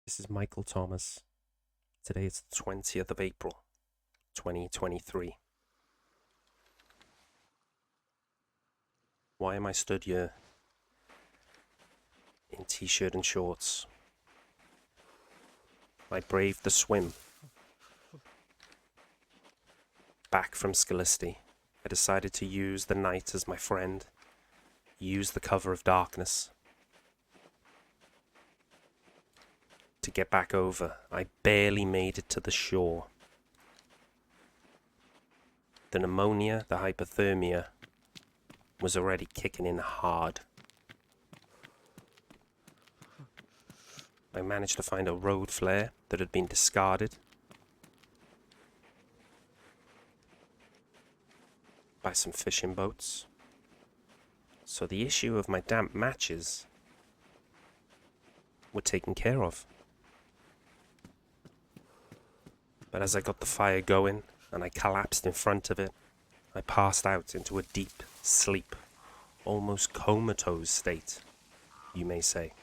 This is Michael Thomas. Today is the 20th of April, 2023. Why am I stood here in t-shirt and shorts? I braved the swim. Back from Skalisty, I decided to use the night as my friend, use the cover of darkness. To get back over, I barely made it to the shore. The pneumonia, the hypothermia, was already kicking in hard. I managed to find a road flare that had been discarded by some fishing boats. So the issue of my damp matches were taken care of. But as I got the fire going and I collapsed in front of it, I passed out into a deep sleep, almost comatose state, you may say.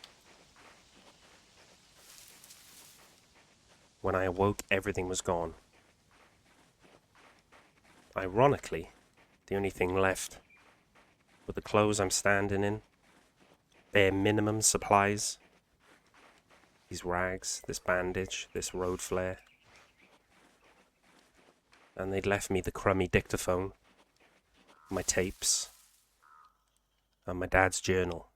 When I awoke, everything was gone. Ironically, the only thing left were the clothes I'm standing in, bare minimum supplies, these rags, this bandage, this road flare. And they'd left me the crummy dictaphone, my tapes, and my dad's journal.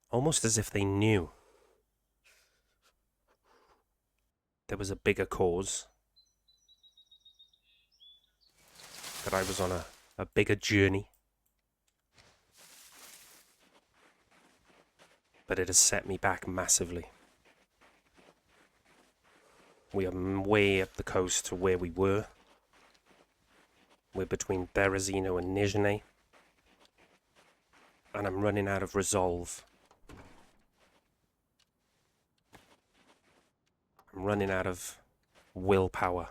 Almost as if they knew there was a bigger cause, that I was on a bigger journey. But it has set me back massively. We are way up the coast to where we were. We're between Berezino and Nizhny. And I'm running out of resolve. I'm running out of willpower,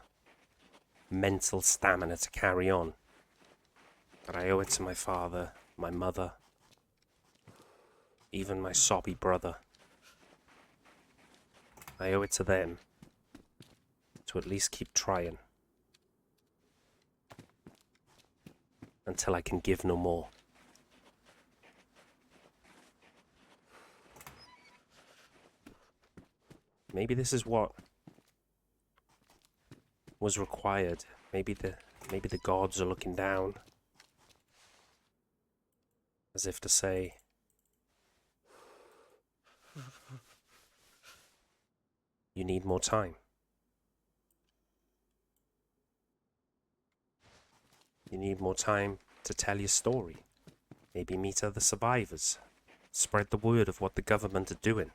mental stamina to carry on. But I owe it to my father, my mother, even my soppy brother. I owe it to them to at least keep trying until I can give no more. Maybe this is what was required. Maybe the gods are looking down, as if to say, you need more time. You need more time to tell your story. Maybe meet other survivors. Spread the word of what the government are doing.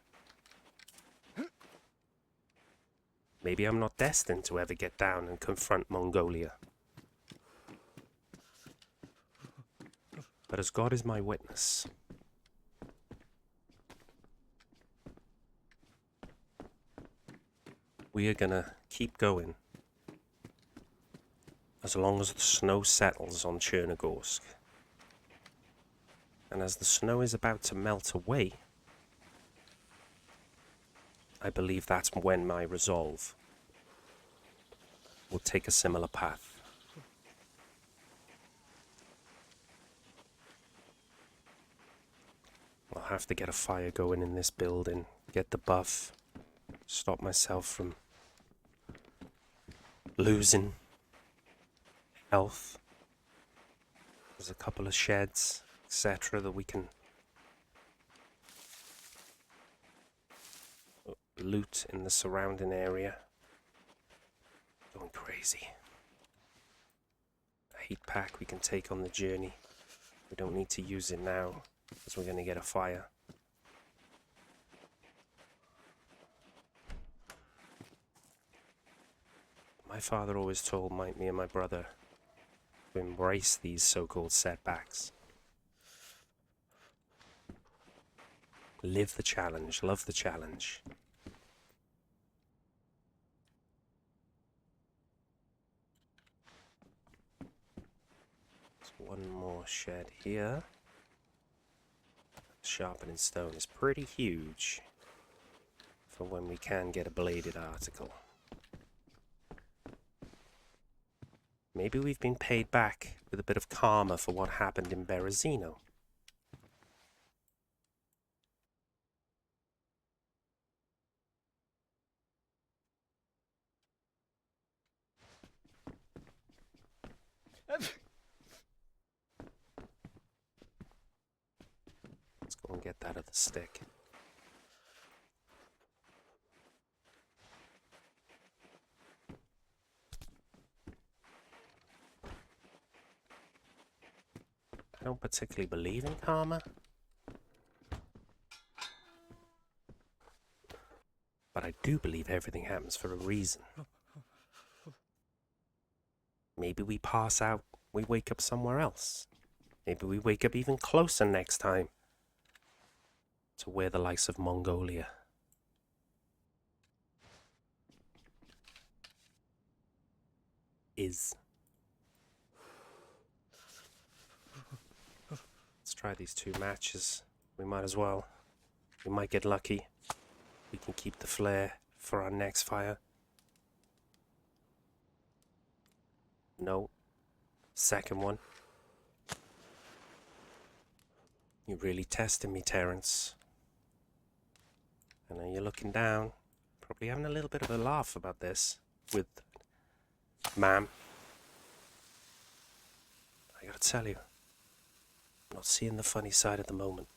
Maybe I'm not destined to ever get down and confront Mongolia. But as God is my witness, we are gonna keep going as long as the snow settles on Chernogorsk. And as the snow is about to melt away, I believe that's when my resolve will take a similar path. I'll have to get a fire going in this building, get the buff, stop myself from losing health. There's a couple of sheds, etc. that we can loot in the surrounding area. Going crazy. A heat pack we can take on the journey. We don't need to use it now, because we're going to get a fire. My father always told me and my brother to embrace these so-called setbacks. Live the challenge, love the challenge. There's one more shed here. Sharpening stone is pretty huge. for when we can get a bladed article. Maybe we've been paid back with a bit of karma for what happened in Berezino. Let's go and get that other stick. I don't particularly believe in karma, but I do believe everything happens for a reason. Maybe we pass out, we wake up somewhere else. Maybe we wake up even closer next time to where the likes of Mongolia is. Let's try these 2 matches. We might as well. We might get lucky. We can keep the flare for our next fire. No. Second one. You're really testing me, Terence. I know you're looking down. Probably having a little bit of a laugh about this with ma'am. I gotta tell you, I'm not seeing the funny side at the moment.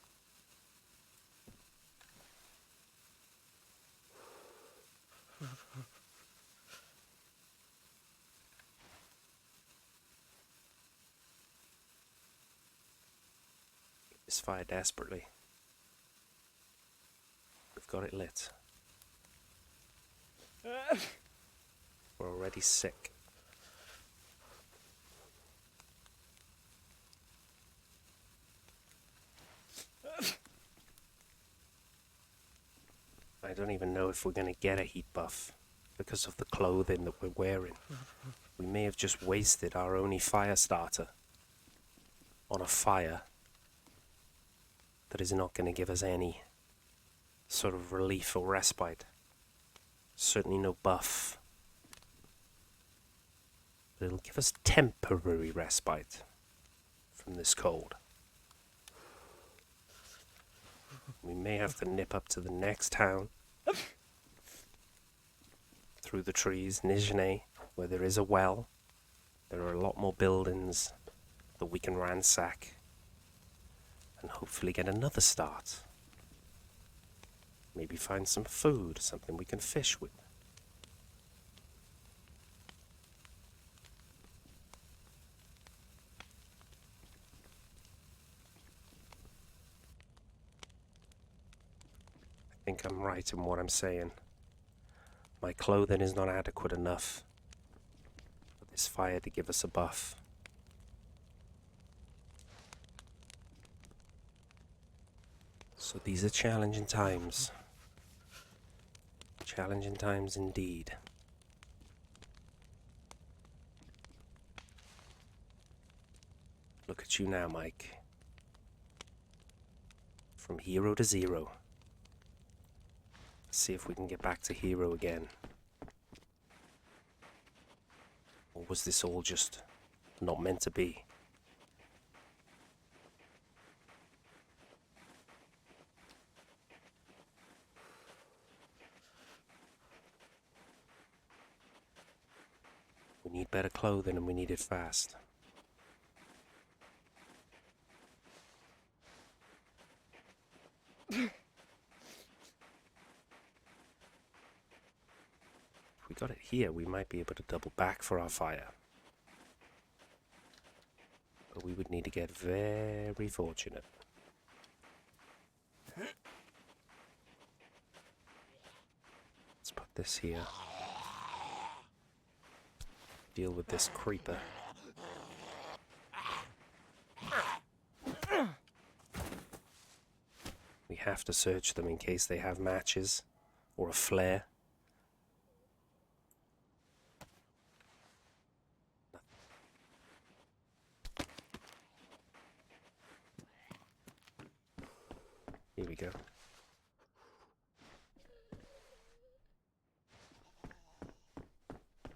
This fire desperately. We've got it lit. We're already sick. I don't even know if we're going to get a heat buff because of the clothing that we're wearing. We may have just wasted our only fire starter on a fire that is not going to give us any sort of relief or respite. Certainly no buff. But it'll give us temporary respite from this cold. We may have to nip up to the next town, through the trees, Nizhny, where there is a well. There are a lot more buildings that we can ransack and hopefully get another start. Maybe find some food, something we can fish with. I think I'm right in what I'm saying. My clothing is not adequate enough for this fire to give us a buff. So these are challenging times. Challenging times indeed. Look at you now, Mike. From hero to zero. Let's see if we can get back to hero again. Or was this all just not meant to be? We need better clothing and we need it fast. If we got it here, we might be able to double back for our fire. But we would need to get very fortunate. Let's put this here. Deal with this creeper. We have to search them in case they have matches or a flare. Here we go.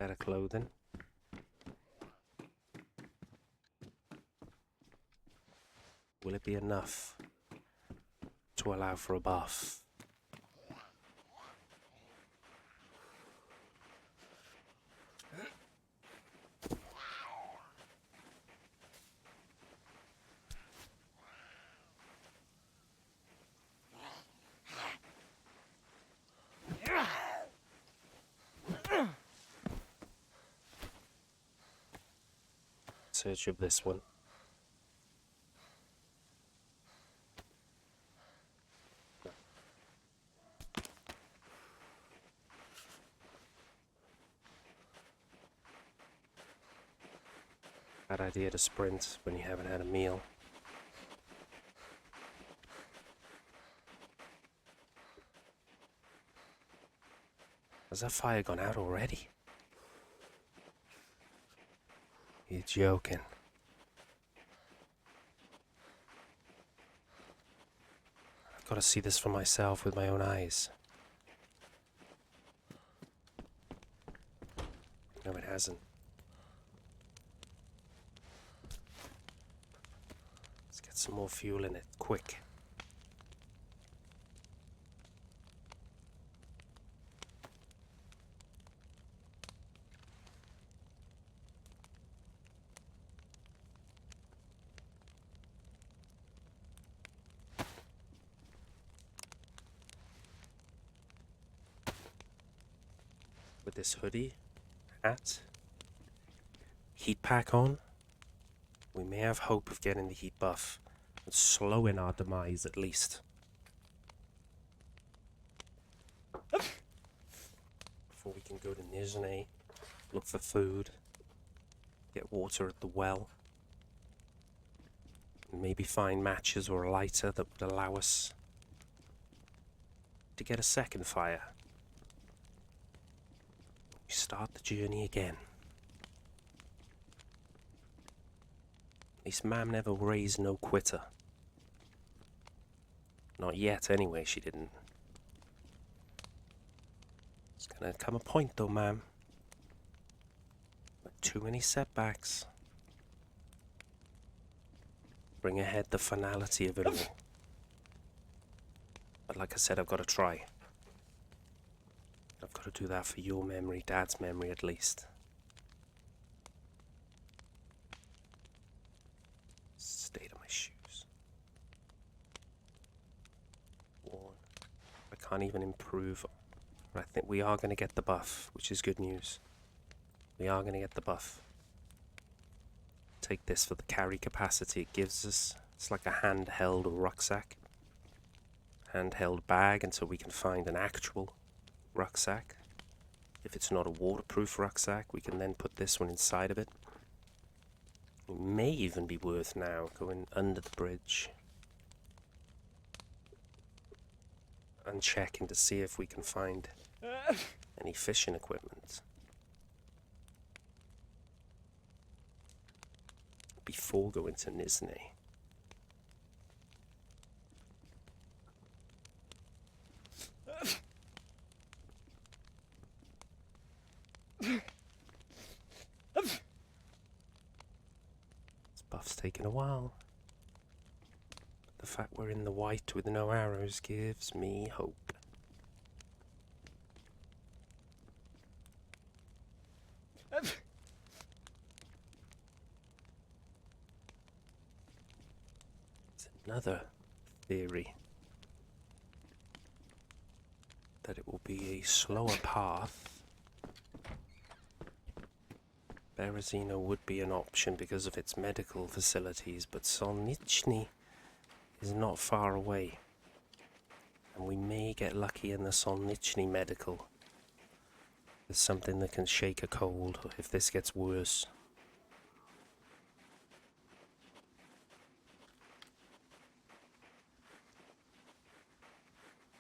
Better clothing. Will it be enough to allow for a bath? Search of this one. Bad idea to sprint when you haven't had a meal. Has that fire gone out already? You're joking. I've got to see this for myself with my own eyes. No, it hasn't. Let's get some more fuel in it, quick. With this hoodie, hat, heat pack on, we may have hope of getting the heat buff and slowing our demise at least. Before we can go to Nizhny, look for food, get water at the well, and maybe find matches or a lighter that would allow us to get a second fire. We start the journey again. At least Mam never raised no quitter. Not yet, anyway, she didn't. It's gonna come a point, though, Mam. Too many setbacks. Bring ahead the finality of it all. But like I said, I've got to try. I've got to do that for your memory, Dad's memory at least. State of my shoes. Worn. I can't even improve. But I think we are going to get the buff, which is good news. We are going to get the buff. Take this for the carry capacity it gives us. It's like a handheld rucksack. Handheld bag until we can find an actual rucksack. If it's not a waterproof rucksack, we can then put this one inside of it. It may even be worth now going under the bridge and checking to see if we can find any fishing equipment before going to Nizhny. This buff's taking a while. But the fact we're in the white with no arrows gives me hope. It's another theory that it will be a slower path. Berezino would be an option because of its medical facilities, but Solnichny is not far away. And we may get lucky in the Solnichny medical. There's something that can shake a cold if this gets worse.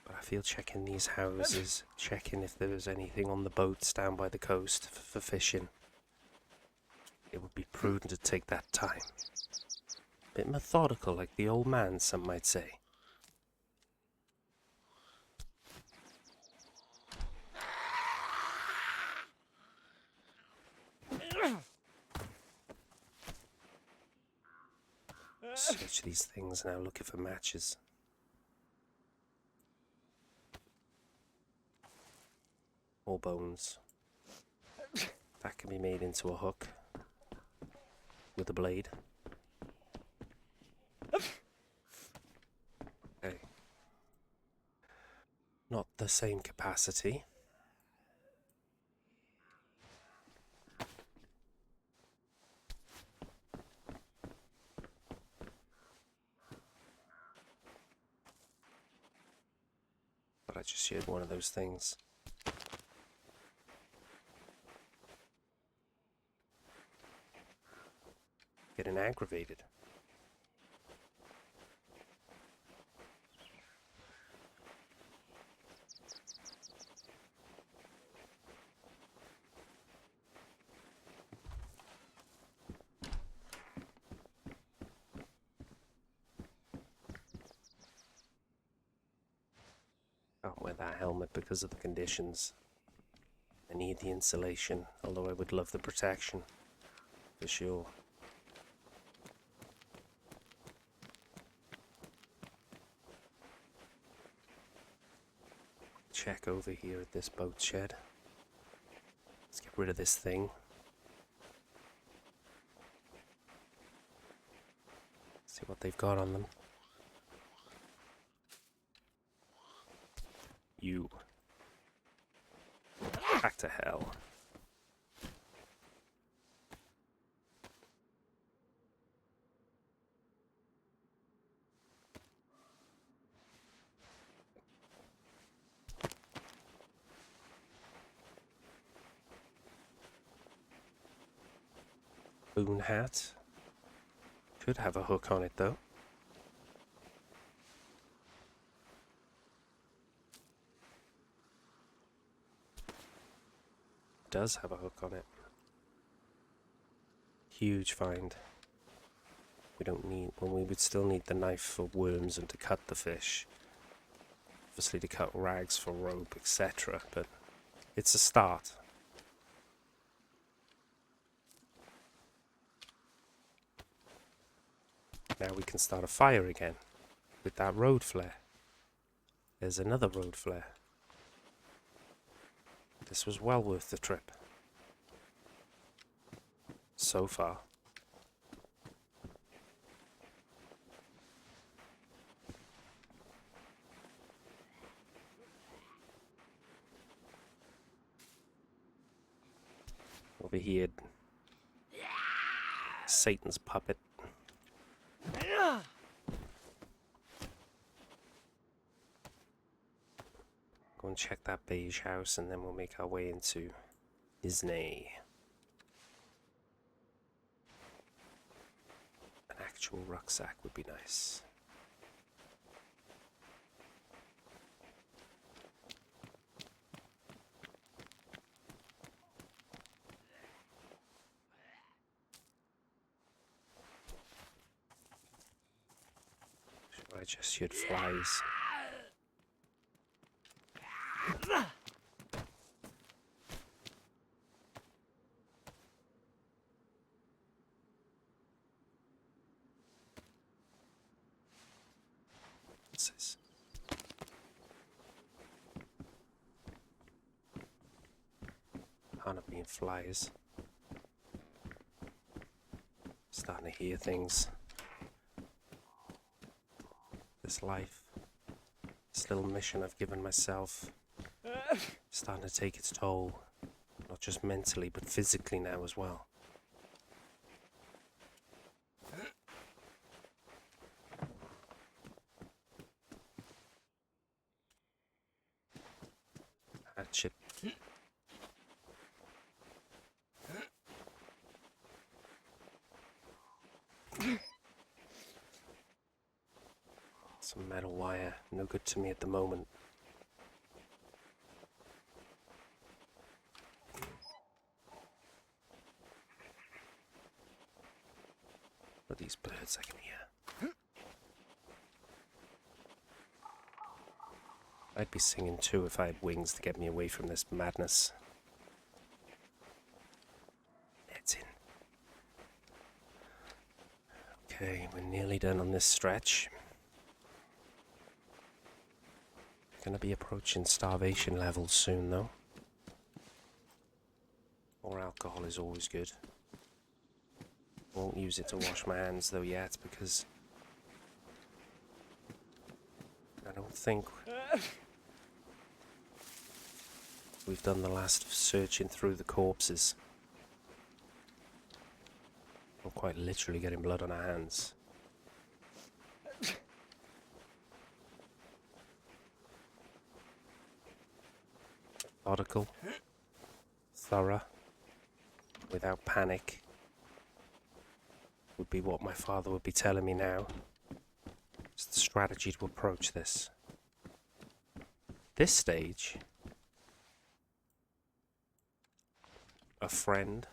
But I feel checking these houses, checking if there was anything on the boats down by the coast for fishing. It would be prudent to take that time. A bit methodical, like the old man, some might say. Search these things now, looking for matches. More bones. That can be made into a hook with a blade. Okay. Not the same capacity. But I just shared one of those things. Getting aggravated. Can't wear that helmet because of the conditions. I need the insulation, although I would love the protection, for sure. Check over here at this boat shed. Let's get rid of this thing. See what they've got on them. You. Back to hell. Boon hat. Could have a hook on it though. Does have a hook on it. Huge find. We don't need, well, we would still need the knife for worms and to cut the fish. Obviously to cut rags for rope, etc. But it's a start. Now we can start a fire again with that road flare. There's another road flare. This was well worth the trip. So far. Over here, Satan's puppet. Go and check that beige house and then we'll make our way into Disney. An actual rucksack would be nice. I just shoot flies. What's this? Can't have been flies. Starting to hear things. This life, this little mission I've given myself, starting to take its toll, not just mentally but physically now as well. Hatchet. Some metal wire, no good to me at the moment. What are these birds I can hear? I'd be singing too if I had wings to get me away from this madness. It's in. Okay, we're nearly done on this stretch. Gonna be approaching starvation levels soon, though. More alcohol is always good. Won't use it to wash my hands though yet, because I don't think we've done the last of searching through the corpses. We're quite literally getting blood on our hands. Methodical, thorough, without panic, would be what my father would be telling me now. It's the strategy to approach this. This stage, a friend,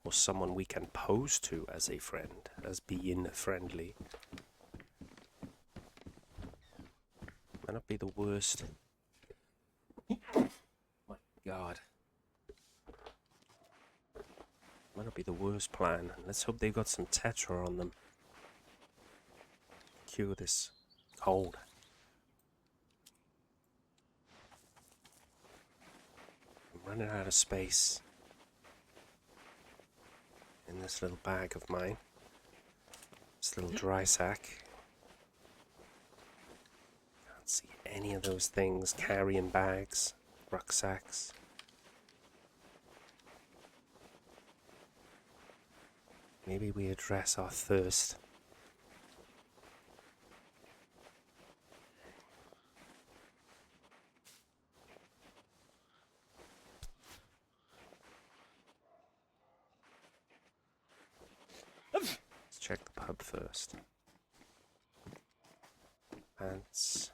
or someone we can pose to as a friend, as being friendly, might not be the worst. My God. Might not be the worst plan. Let's hope they've got some tetra on them. Cure this cold. I'm running out of space in this little bag of mine. This little dry sack. Can't see any of those things carrying bags, rucksacks. Maybe we address our thirst. Let's check the pub first. Pants.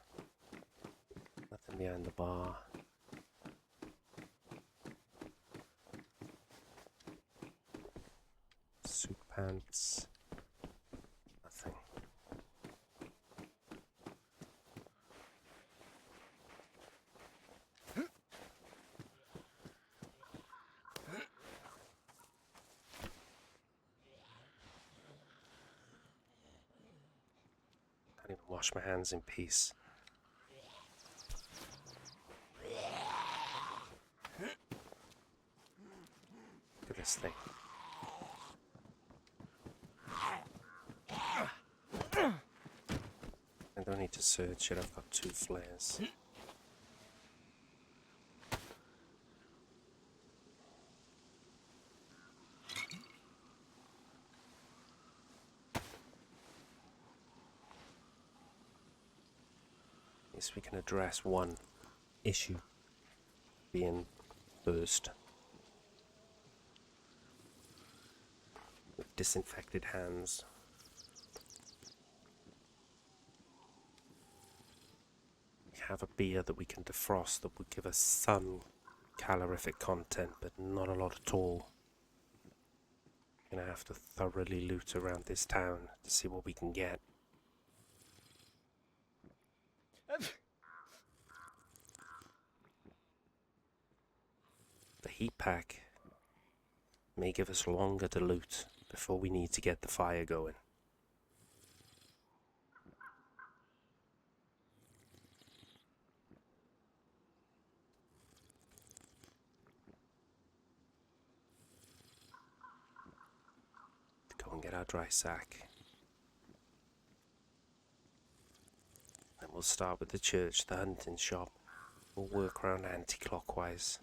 Nothing behind the bar. Suit pants. Nothing. Can't even wash my hands in peace. Look at this thing. I don't need to search it, I've got 2 flares. At least we can address one issue, being thirst. With disinfected hands. We have a beer that we can defrost that would give us some calorific content, but not a lot at all. Gonna have to thoroughly loot around this town to see what we can get. The heat pack may give us longer to loot before we need to get the fire going. Go and get our dry sack. Then we'll start with the church, the hunting shop. We'll work around anti-clockwise.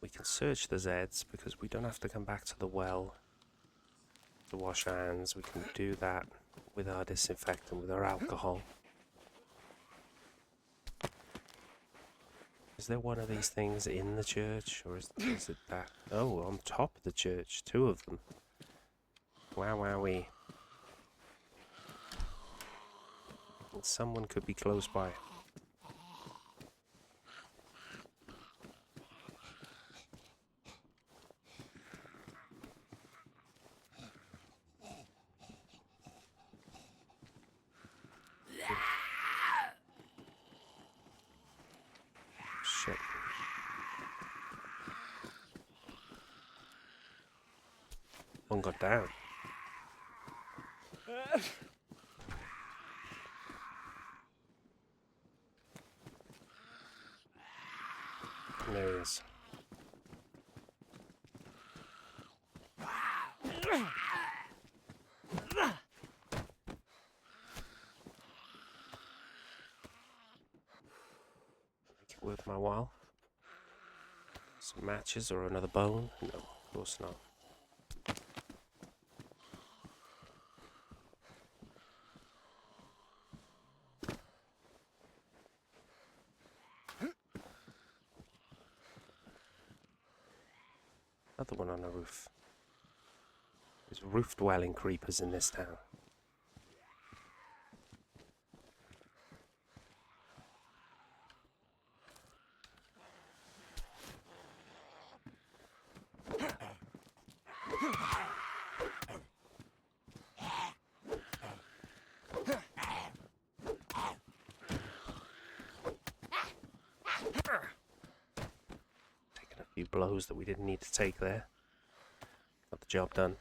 We can search the Zeds because we don't have to come back to the well to wash our hands. We can do that with our disinfectant, with our alcohol. Is there one of these things in the church, or is it that? Oh, on top of the church, 2 of them. Wow, wowee. And someone could be close by. Shit. haven't got down. There he is. Make it worth my while. Some matches or another bone? No, of course not. Another one on the roof. There's roof dwelling creepers in this town. Taking a few blows that we didn't need to take there. Got the job done.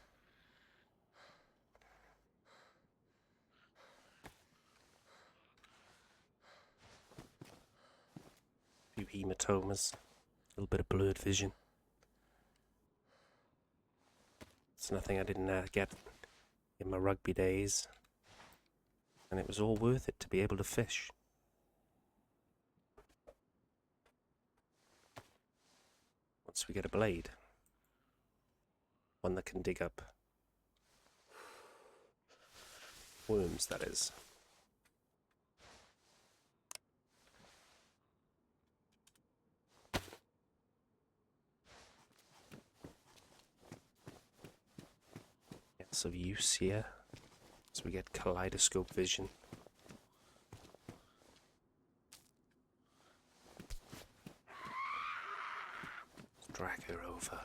A few hematomas. A little bit of blurred vision. It's nothing I didn't get in my rugby days. And it was all worth it to be able to fish. Once we get a blade. One that can dig up worms, that is. Lots of use here, so we get kaleidoscope vision. Let's drag her over.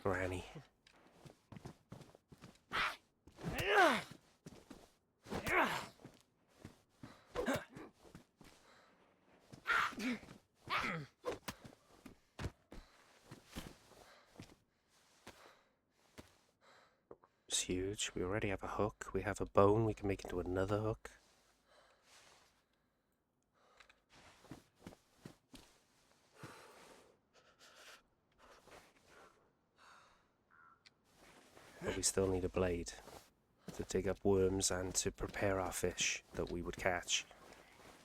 Granny. It's huge. We already have a hook. We have a bone. We can make into another hook. But we still need a blade to dig up worms and to prepare our fish that we would catch.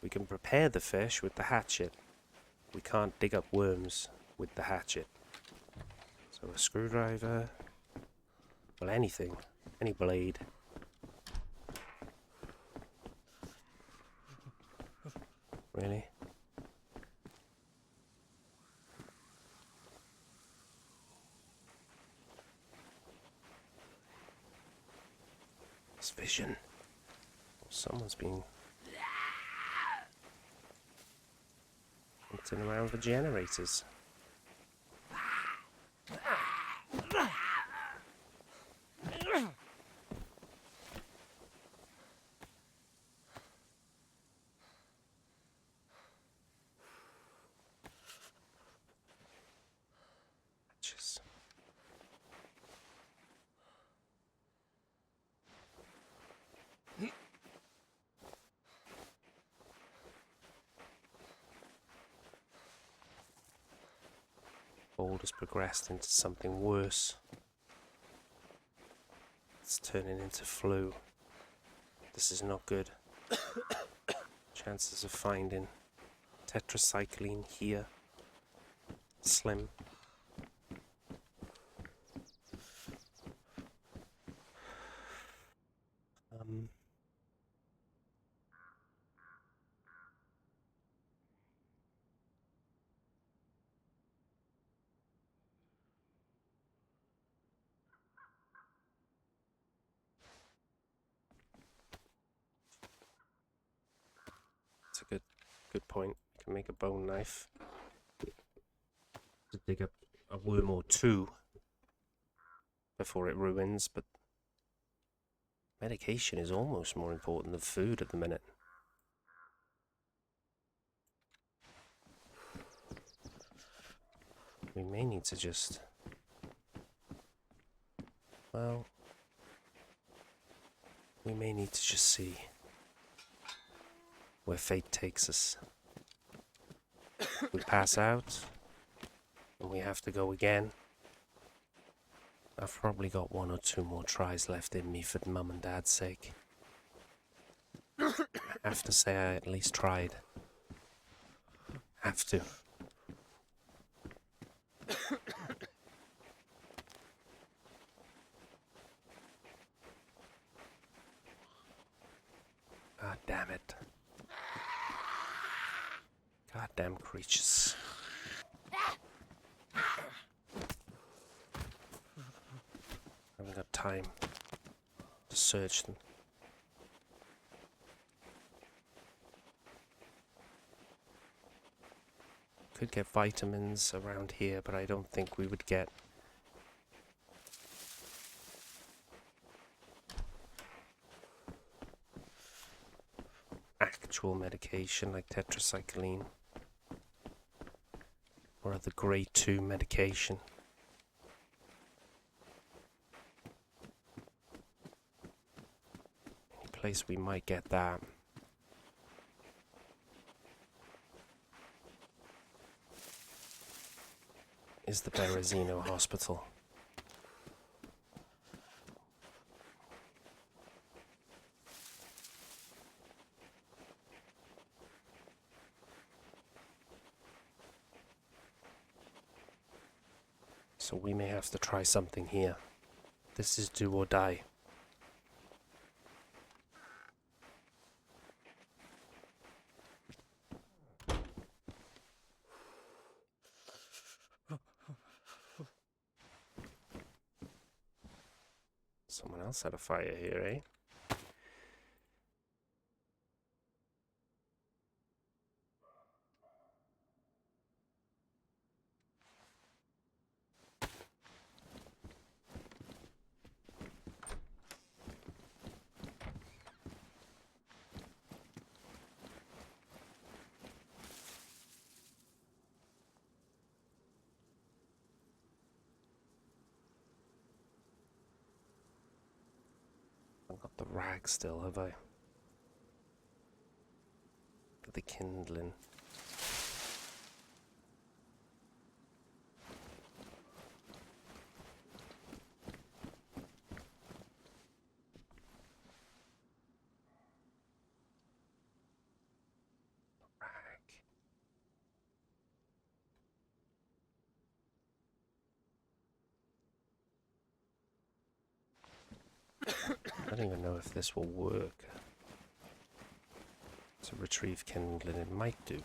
We can prepare the fish with the hatchet. We can't dig up worms with the hatchet. So a screwdriver, well, anything, any blade. Really? It's vision. Someone's been hunting around the generators. Matches. Old has progressed into something worse. It's turning into flu. This is not good. Chances of finding tetracycline here slim. It's a good point. You can make a bone knife to dig up a worm or two before it ruins, but medication is almost more important than food at the minute. We may need to just Well, we may need to just see where fate takes us. We pass out, and we have to go again. I've probably got 1 or 2 more tries left in me for Mum and Dad's sake. I have to say I at least tried. Have to. God damn it. Goddamn creatures. I haven't got time to search them. Could get vitamins around here, but I don't think we would get actual medication like tetracycline or other grade 2 medication. Any place we might get that is the Berezino Hospital. So we may have to try something here. This is do or die. Someone else had a fire here, eh? I've got the rag still, have I? The kindling. I don't even know if this will work. To retrieve kindling, it might do.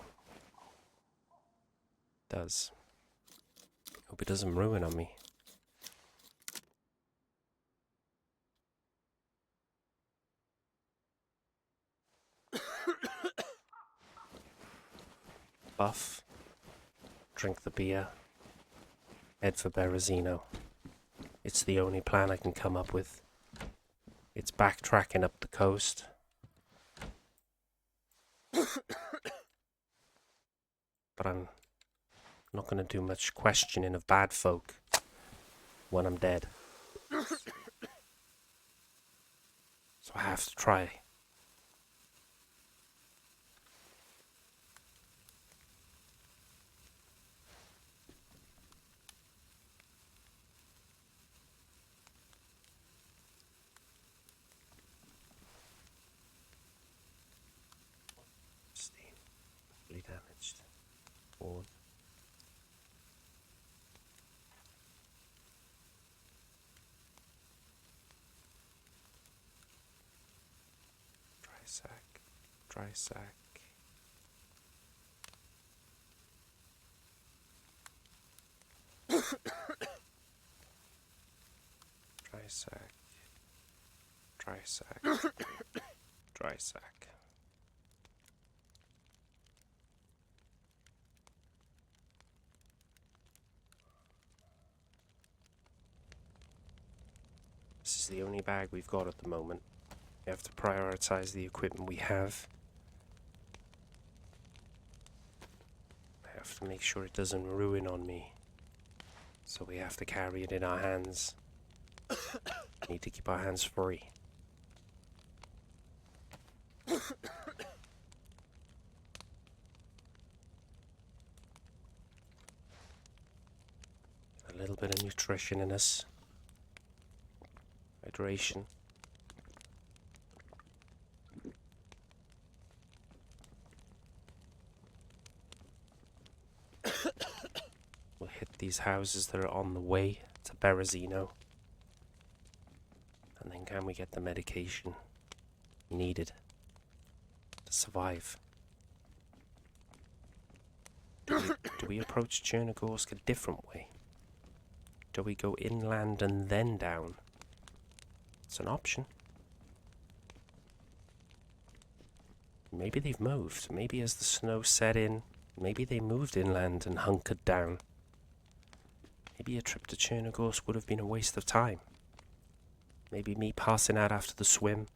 Does. Hope it doesn't ruin on me. Buff. Drink the beer. Head for Berezino. It's the only plan I can come up with. It's backtracking up the coast. But I'm not going to do much questioning of bad folk when I'm dead. So I have to try. Steam. Badly damaged. Worn. Dry sack. Dry sack. Dry sack. Dry sack. Dry sack. This is the only bag we've got at the moment. We have to prioritize the equipment we have. I have to make sure it doesn't ruin on me. So we have to carry it in our hands. Need to keep our hands free. A little bit of nutrition in us. Hydration. We'll hit these houses that are on the way to Berezino. And then can we get the medication needed to survive? Do we approach Chernogorsk a different way? Do we go inland and then down? It's an option. Maybe they've moved. Maybe as the snow set in, maybe they moved inland and hunkered down. Maybe a trip to Chernogorsk would have been a waste of time. Maybe me passing out after the swim,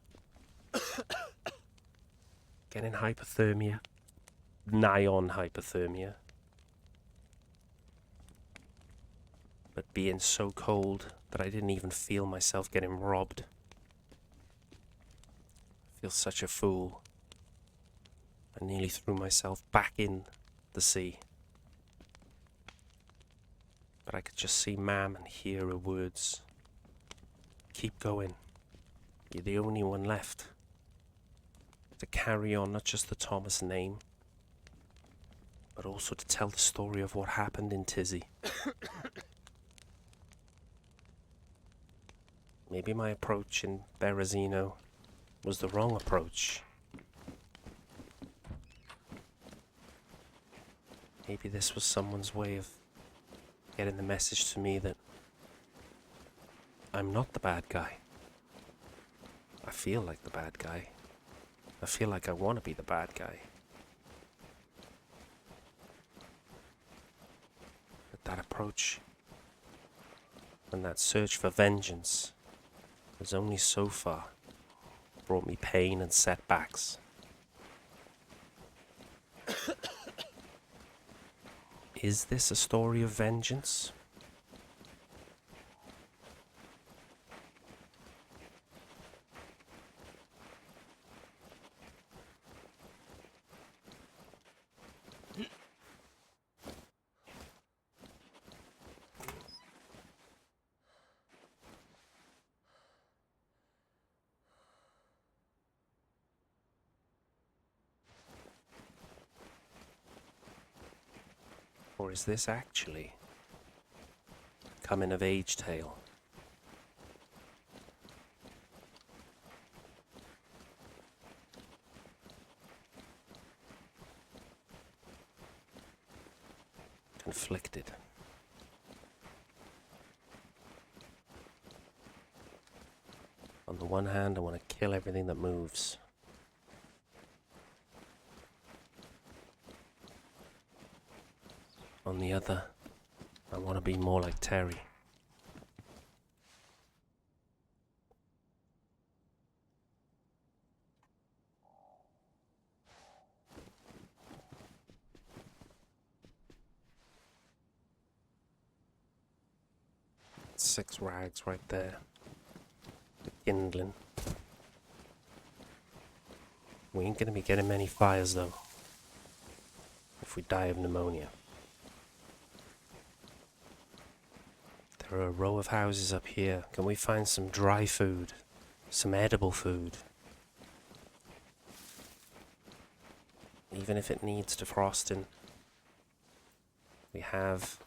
getting hypothermia, nigh on hypothermia, but being so cold that I didn't even feel myself getting robbed. I feel such a fool. I nearly threw myself back in the sea. But I could just see Mam and hear her words. Keep going. You're the only one left. To carry on not just the Thomas name, but also to tell the story of what happened in IntenZ. Maybe my approach in Berezino was the wrong approach. Maybe this was someone's way of getting the message to me that I'm not the bad guy. I feel like the bad guy. I feel like I want to be the bad guy. But that approach and that search for vengeance has only so far brought me pain and setbacks. Is this a story of vengeance? Or is this actually a coming of age tale? Conflicted. On the one hand, I want to kill everything that moves. On the other, I want to be more like Terry. That's 6 rags right there. The kindling. We ain't gonna be getting many fires though, if we die of pneumonia. There are a row of houses up here. Can we find some dry food? Some edible food? Even if it needs defrosting. We have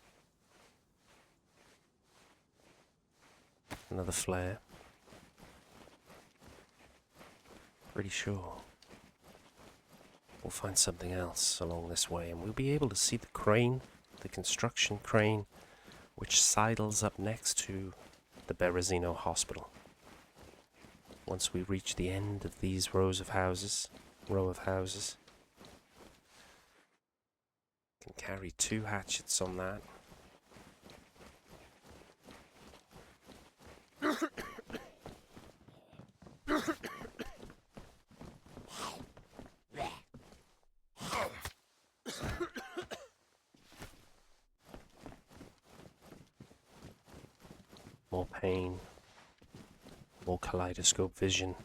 another flare. Pretty sure we'll find something else along this way, and we'll be able to see the crane, the construction crane, which sidles up next to the Berezino Hospital. Once we reach the end of these row of houses, can carry 2 hatchets on that. More pain, More kaleidoscope vision.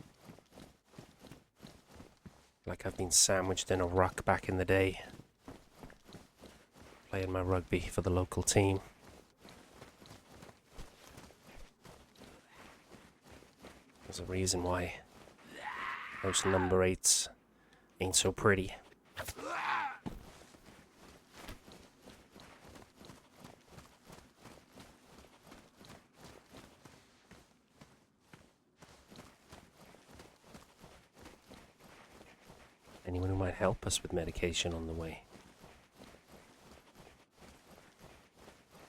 Like I've been sandwiched in a ruck back in the day. Playing my rugby for the local team. There's a reason why most number 8s ain't so pretty. Anyone who might help us with medication on the way?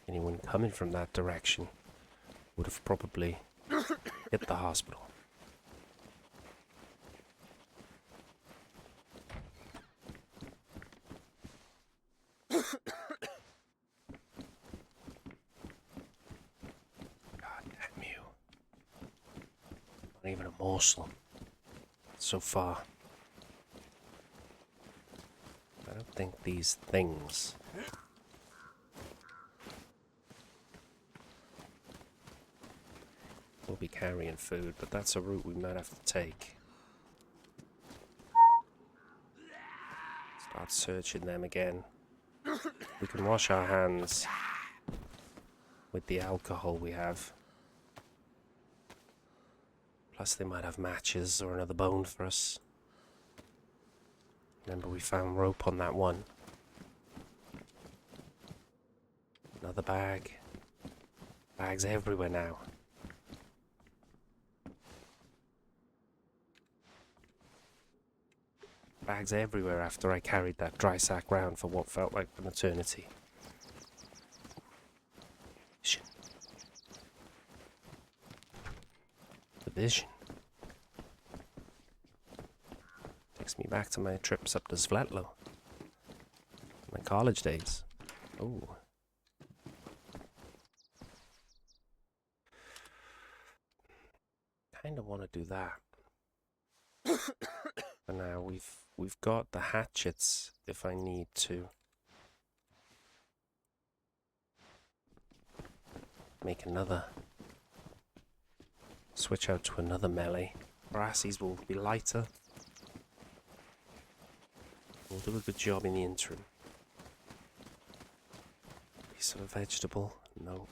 Anyone coming from that direction would have probably hit the hospital. God damn you. Not even a morsel. So far. I don't think these things will be carrying food, but that's a route we might have to take. Start searching them again. We can wash our hands with the alcohol we have. Plus they might have matches or another bone for us. Remember we found rope on that one. Another bag. Bags everywhere now. Bags everywhere after I carried that dry sack round for what felt like an eternity. Vision. The vision. Takes me back to my trips up to Zvetlo. My college days. Oh. Kinda wanna do that. For now we've got the hatchets if I need to make another switch out to another melee. Brassies will be lighter. We'll do a good job in the interim. Piece of a vegetable? No.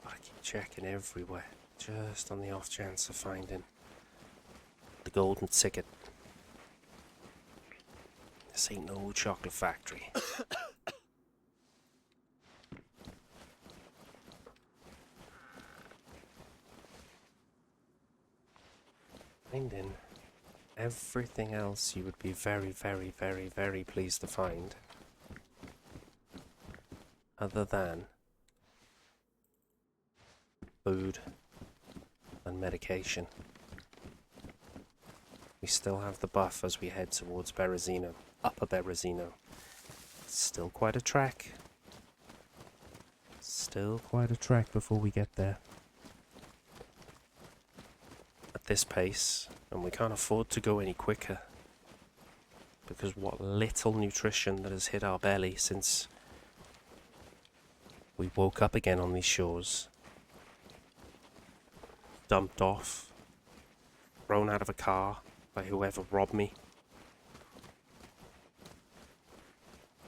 I keep checking everywhere, just on the off chance of finding the golden ticket. This ain't no chocolate factory. Finding everything else you would be very, very, very, very pleased to find. Other than food and medication. We still have the buff as we head towards Berezino, Upper Berezino. Still quite a trek. Still quite a trek before we get there. At this pace, and we can't afford to go any quicker, because what little nutrition that has hit our belly since we woke up again on these shores, dumped off, thrown out of a car by whoever robbed me,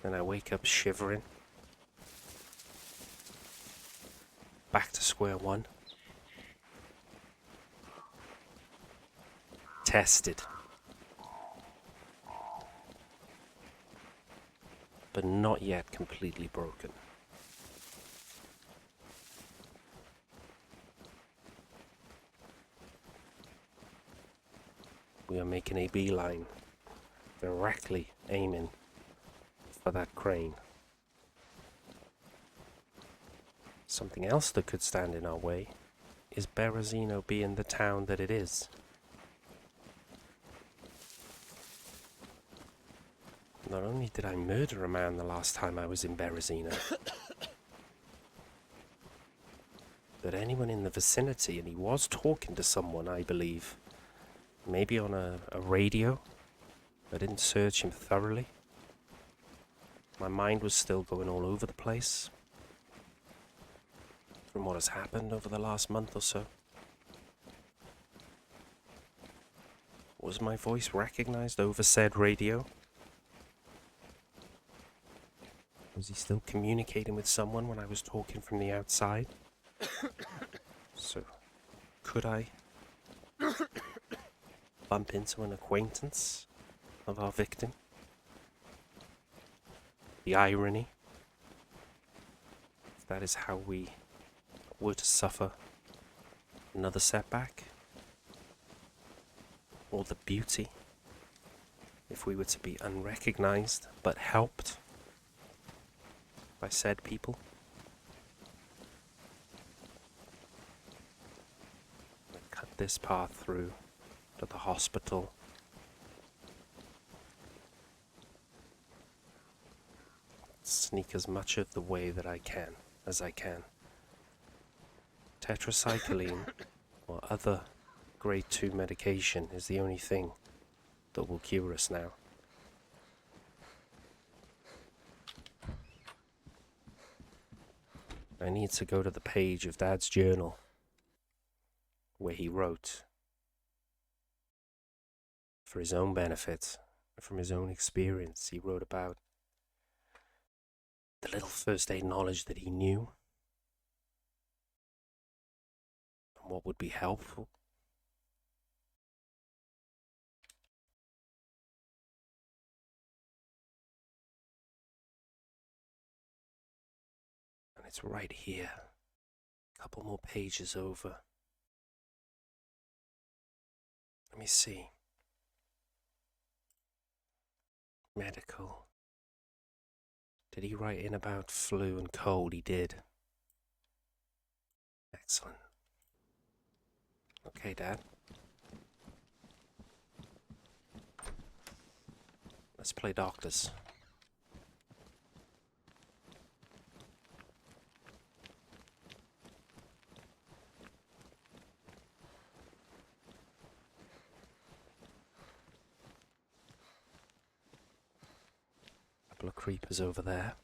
then I wake up shivering, back to square one. Tested, but not yet completely broken. We are making a beeline, directly aiming for that crane. Something else that could stand in our way is Berezino being the town that it is. Not only did I murder a man the last time I was in Berezino, but anyone in the vicinity, and he was talking to someone, I believe, maybe on a radio. I didn't search him thoroughly. My mind was still going all over the place from what has happened over the last month or so. Was my voice recognized over said radio? Was he still communicating with someone when I was talking from the outside? So, could I bump into an acquaintance of our victim? The irony, if that is how we were to suffer another setback, or the beauty, if we were to be unrecognized but helped by said people. I cut this path through to the hospital. Sneak as much of the way that I can, as I can. Tetracycline or other grade 2 medication is the only thing that will cure us now. I need to go to the page of Dad's journal where he wrote, for his own benefit, from his own experience, he wrote about the little first aid knowledge that he knew and what would be helpful. And it's right here, a couple more pages over. Let me see. Medical. Did he write in about flu and cold? He did. Excellent. Okay, Dad. Let's play doctors. Couple of creepers over there.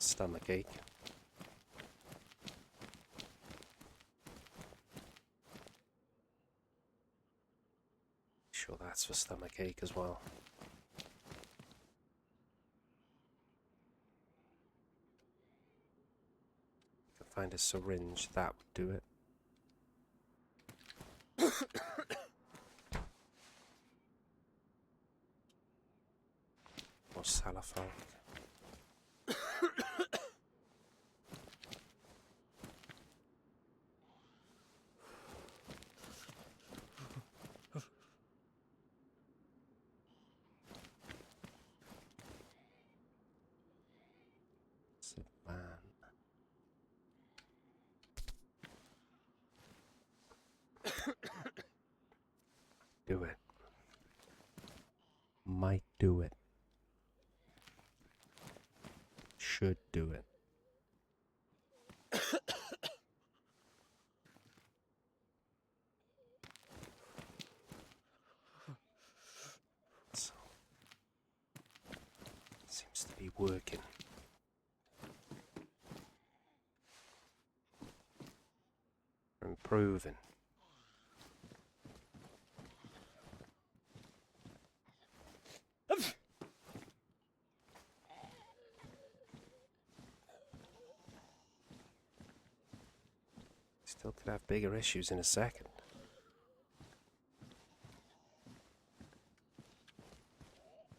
Stomach ache. Sure, that's for stomach ache as well. If I find a syringe, that would do it. Or Salafol. Do it. Might do it. Should do it. So, seems to be working. Improving. Still could have bigger issues in a second.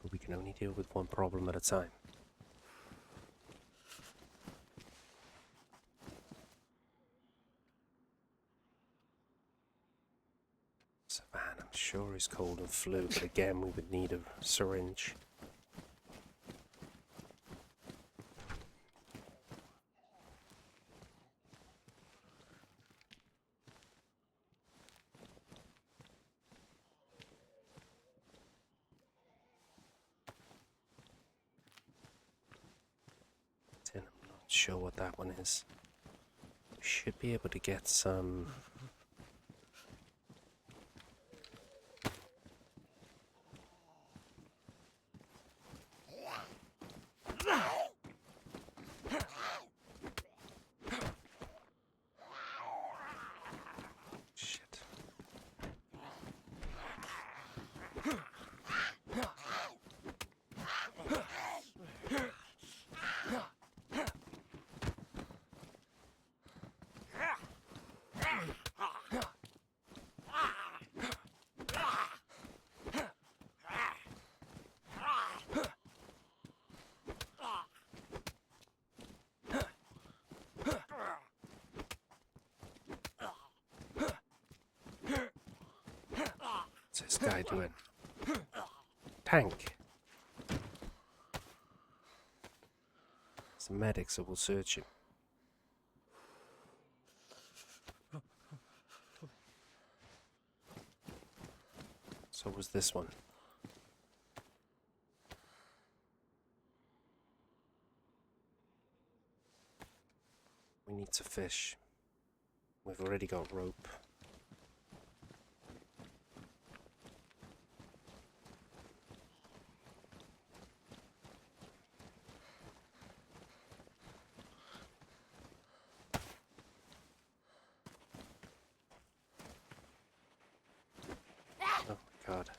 But we can only deal with one problem at a time. Savannah, I'm Sure is cold and flu, but again we would need a syringe. I'm not sure what that one is. We should be able to get some. Shit. What's this guy doing? Tank. It's a medic, so we'll search him. So was this one. We need to fish. We've already got rope. Oh my god.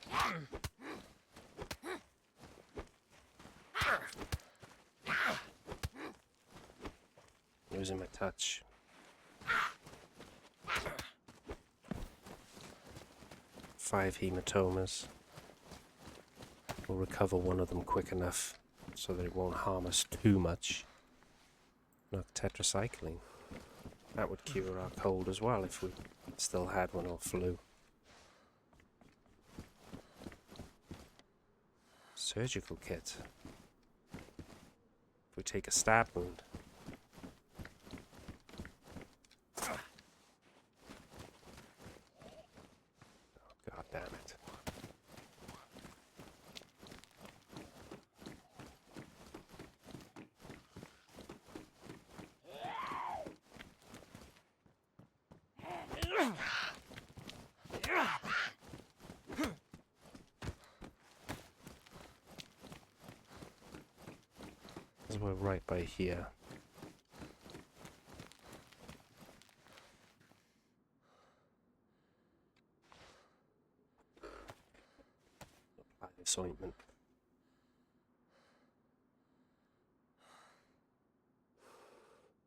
Losing my touch. Five hematomas. We'll recover one of them quick enough so that it won't harm us too much. Not tetracycline. That would cure our cold as well if we still had one or flu. Surgical kit. If we take a stab wound. Oh, god damn it. We're right by here. Apply this ointment.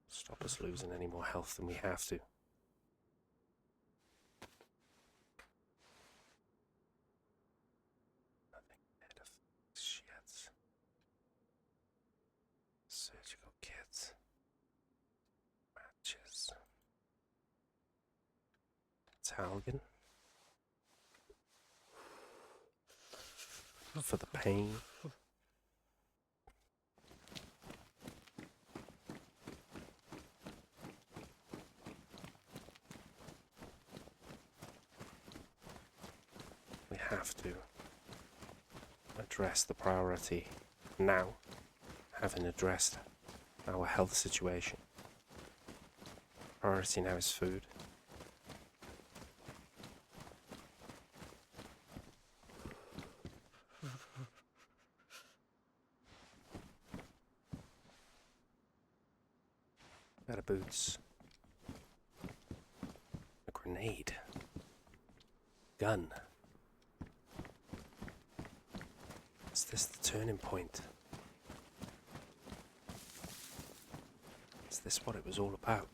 Stop us losing any more health than we have to. Nothing made of shit. Surgical kit. Matches. Talgan. For the pain. We have to address the priority now, having addressed our health situation. Priority now is food. Better boots. A grenade. Gun. Is this the turning point? Is this what it was all about?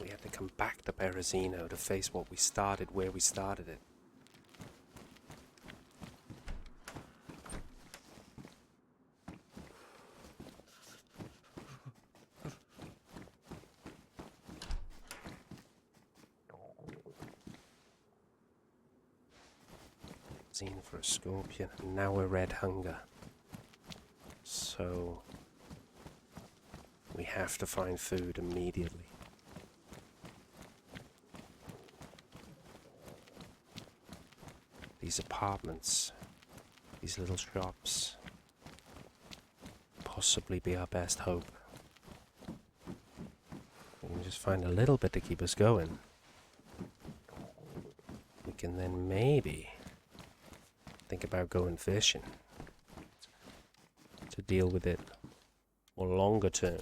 We had to come back to Berezino to face what we started where we started it. Benzene for a scorpion. And now we're red hunger. So we have to find food immediately. These apartments, these little shops, possibly be our best hope. We can just find a little bit to keep us going. We can then maybe think about going fishing to deal with it more longer term.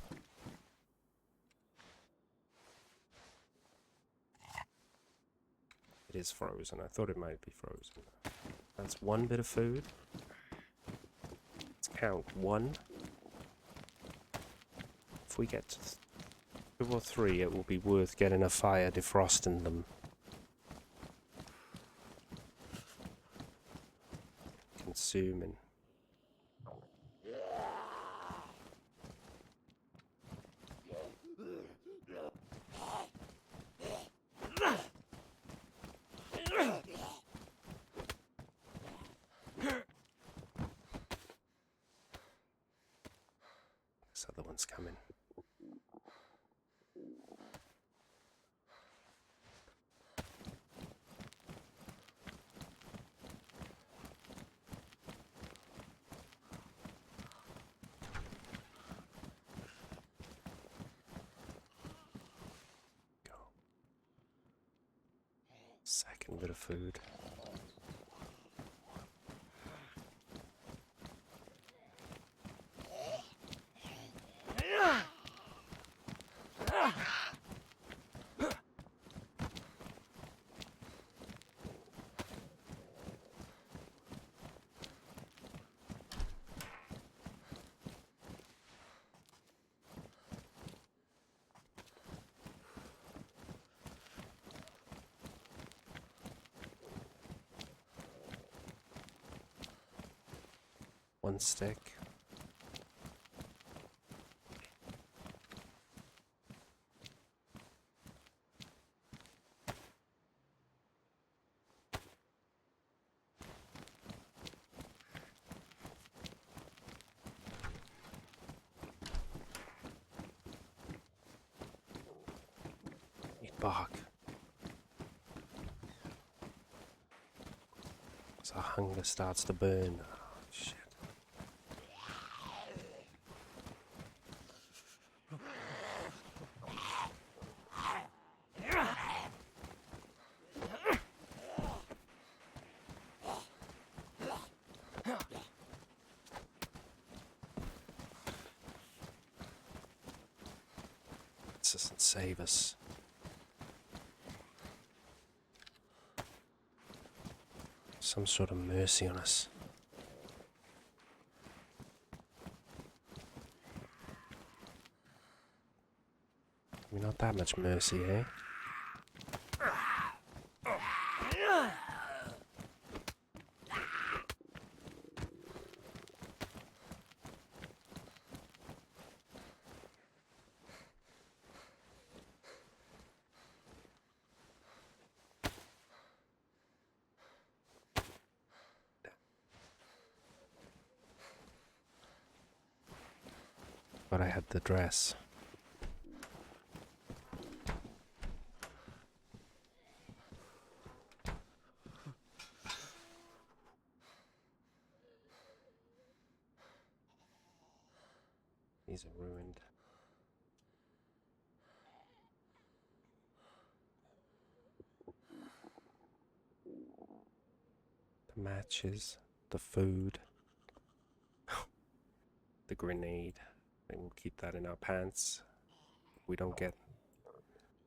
It is frozen. I thought it might be frozen. That's one bit of food. Let's count. 1. If we get to 2 or 3, it will be worth getting a fire, defrosting them. Consuming. This other one's coming. Go. Second bit of food. One stick. Eat bark. As our hunger starts to burn. Oh, shit. This doesn't save us. Some sort of mercy on us. I mean, not that much mercy, eh? But I had the dress. These are ruined. The matches, the food, the grenade. And we'll keep that in our pants. We don't get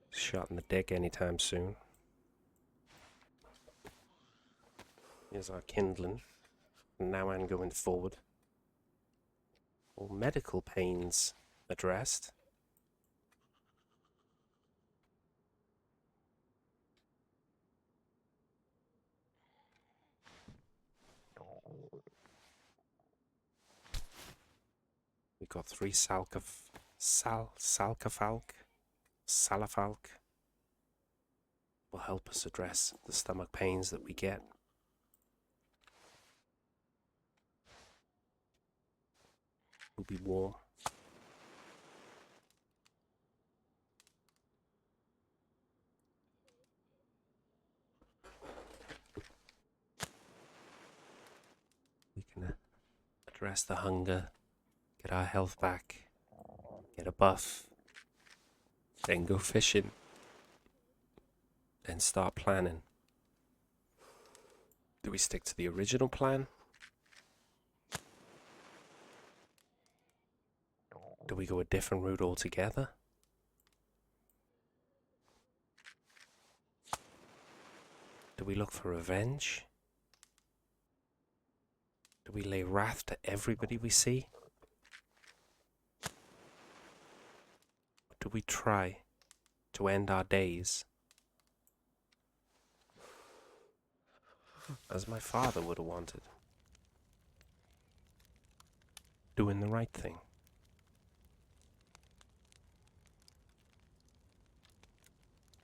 shot in the dick anytime soon. Here's our kindling. And now I'm going forward. All medical pains addressed. We got 3 salcafalc will help us address the stomach pains that we get. We'll be warm. We can address the hunger, get our health back, get a buff, then go fishing, then start planning. Do we stick to the original plan? Do we go a different route altogether? Do we look for revenge? Do we lay wrath to everybody we see? Or do we try to end our days as my father would have wanted? Doing the right thing.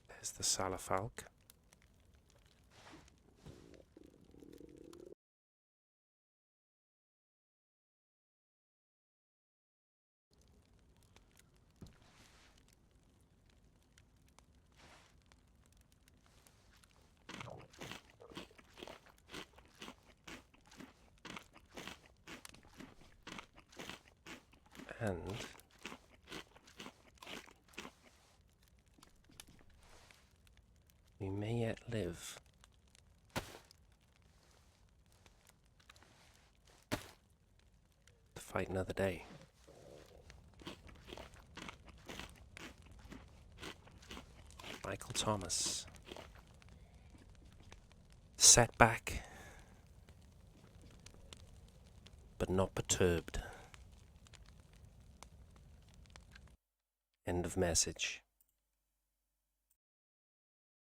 There's the Salafalk. And we may yet live to fight another day. Michael Thomas. Setback, but not perturbed. End of message.